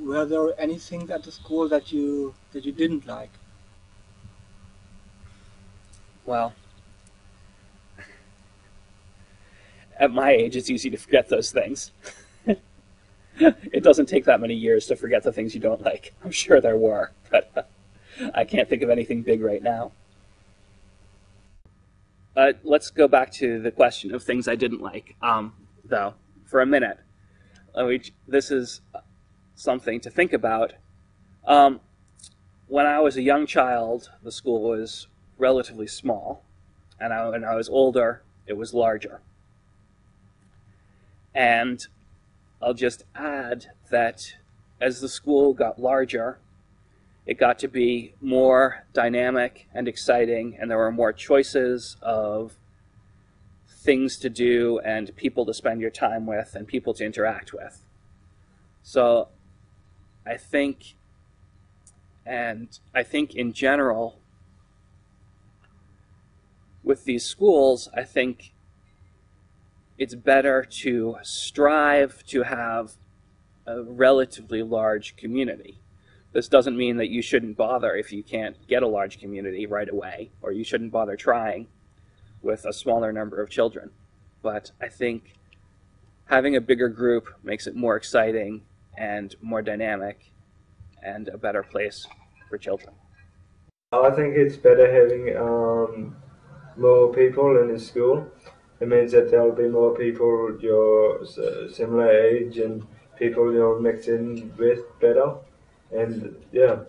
were there anything at the school that you didn't like? Well, at my age, it's easy to forget those things. It doesn't take that many years to forget the things you don't like. I'm sure there were, but I can't think of anything big right now. Let's go back to the question of things I didn't like, though, for a minute. This is something to think about. When I was a young child, the school was relatively small, and when I was older, it was larger. And I'll just add that as the school got larger, it got to be more dynamic and exciting, and there were more choices of things to do and people to spend your time with and people to interact with. So I think in general, with these schools, I think it's better to strive to have a relatively large community. This doesn't mean that you shouldn't bother if you can't get a large community right away, or you shouldn't bother trying with a smaller number of children. But I think having a bigger group makes it more exciting and more dynamic and a better place for children. I think it's better having more people in the school. It means that there'll be more people your similar age and people you'll mix in with better. And I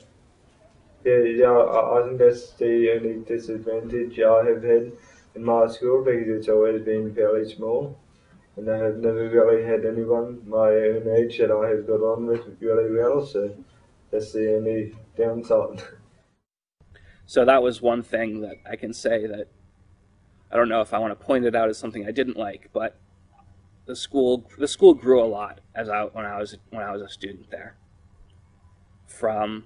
think that's the only disadvantage I have had in my school, because it's always been fairly small, and I have never really had anyone my own age that I have got on with really well, so that's the only downside. So that was one thing that I can say that I don't know if I want to point it out as something I didn't like, but the school grew a lot when I was a student there. From,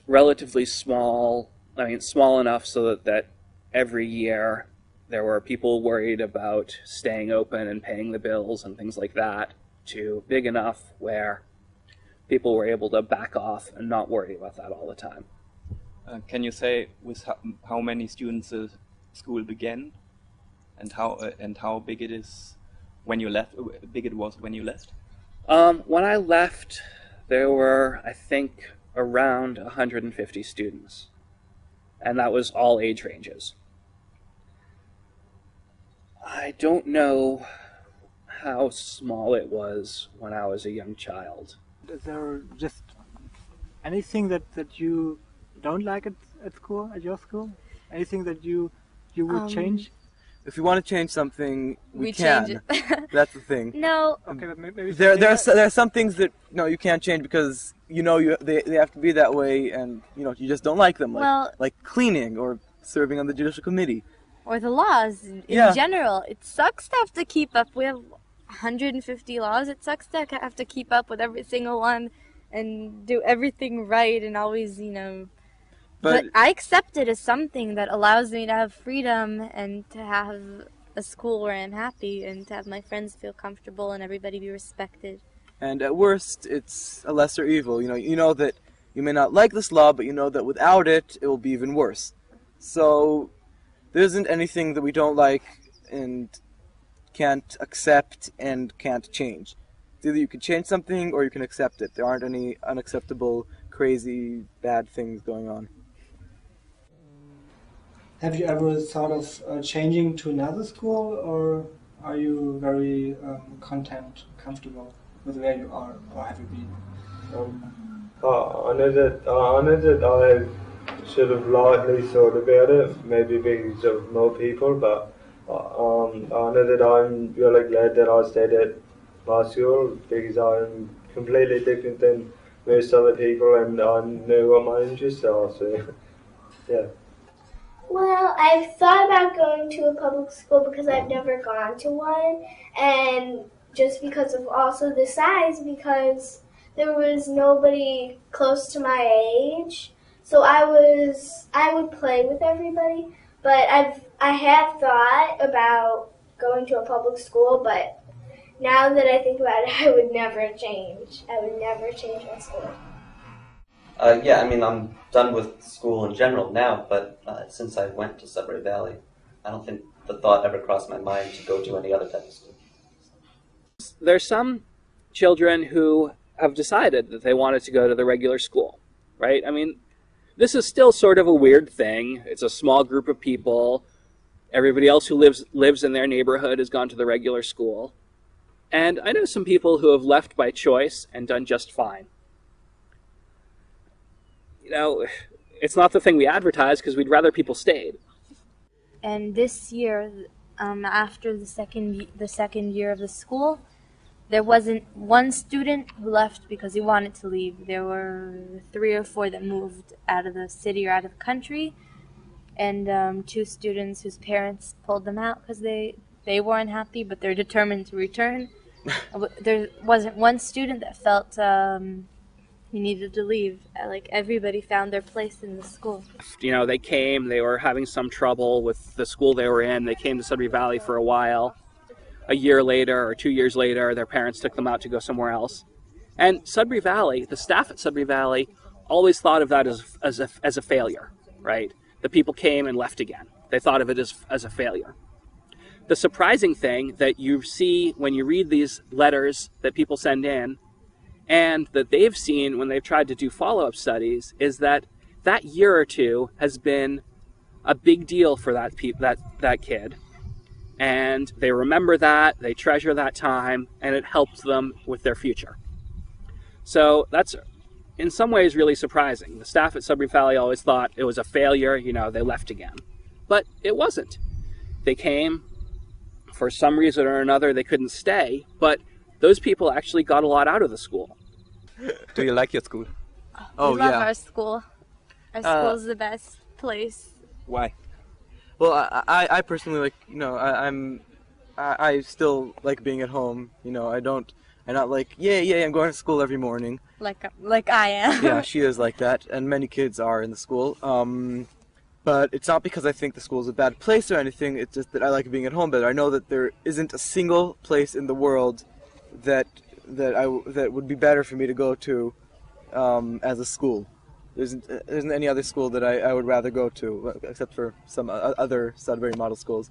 relatively small, small enough so that every year there were people worried about staying open and paying the bills and things like that, to big enough where people were able to back off and not worry about that all the time. Can you say with how many students the school began, and how big it is when you left? Big it was when you left? When I left, there were, I think, around 150 students, and that was all age ranges. I don't know how small it was when I was a young child. Is there just anything that you don't like at school, at your school? Anything that you would change? If we want to change something, we can. Change it. That's the thing. No. Okay, but maybe there are some things that you can't change because they have to be that way, and you just don't like them, like cleaning or serving on the judicial committee, or the laws in general. It sucks to have to keep up. We have 150 laws. It sucks to have to keep up with every single one and do everything right and always, But I accept it as something that allows me to have freedom and to have a school where I'm happy and to have my friends feel comfortable and everybody be respected. And at worst, it's a lesser evil. You know that you may not like this law, but you know that without it, it will be even worse. So there isn't anything that we don't like and can't accept and can't change. It's either you can change something or you can accept it. There aren't any unacceptable, crazy, bad things going on. Have you ever thought of changing to another school, or are you very comfortable with where you are, or have you been? I know that I should have lightly thought about it, maybe because of more people, but I know that I'm really glad that I stayed at my school, because I'm completely different than most other people, and I know what my interests are, so yeah. Well, I've thought about going to a public school because I've never gone to one, and just because of also the size, because there was nobody close to my age, so I would play with everybody. But I have thought about going to a public school, but now that I think about it, I would never change. I would never change my school. Yeah, I mean, I'm done with school in general now, but since I went to Sudbury Valley, I don't think the thought ever crossed my mind to go to any other type of school. There's some children who have decided that they wanted to go to the regular school, right? I mean, this is still sort of a weird thing. It's a small group of people. Everybody else who lives in their neighborhood has gone to the regular school. And I know some people who have left by choice and done just fine. You know, it's not the thing we advertise because we'd rather people stayed. And this year, after the second year of the school, there wasn't one student who left because he wanted to leave. There were 3 or 4 that moved out of the city or out of the country, and 2 students whose parents pulled them out because they weren't happy, but they're determined to return. There wasn't one student that felt he needed to leave. Like, everybody found their place in the school. You know, they were having some trouble with the school they were in. They came to Sudbury Valley for a while. A year later or 2 years later, their parents took them out to go somewhere else. And Sudbury Valley, the staff at Sudbury Valley, always thought of that as a failure, right? The people came and left again. They thought of it as a failure. The surprising thing that you see when you read these letters that people send in, and that they've seen when they've tried to do follow-up studies, is that that year or two has been a big deal for that kid. And they remember that, they treasure that time, and it helps them with their future. So that's, in some ways, really surprising. The staff at Sudbury Valley always thought it was a failure, you know, they left again. But it wasn't. They came, for some reason or another, they couldn't stay, but those people actually got a lot out of the school. Do you like your school? We love our school. Our school's the best place. Why? Well, I personally like, you know, I still like being at home. You know, I'm not like, I'm going to school every morning. Like I am. Yeah, she is like that, and many kids are in the school. But it's not because I think the school is a bad place or anything. It's just that I like being at home better. I know that there isn't a single place in the world that would be better for me to go to as a school. There isn't any other school that I would rather go to, except for some other Sudbury model schools,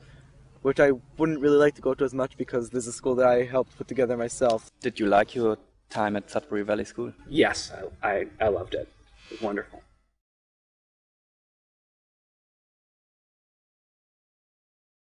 which I wouldn't really like to go to as much because there's a school that I helped put together myself. Did you like your time at Sudbury Valley School? Yes, I loved it. It was wonderful.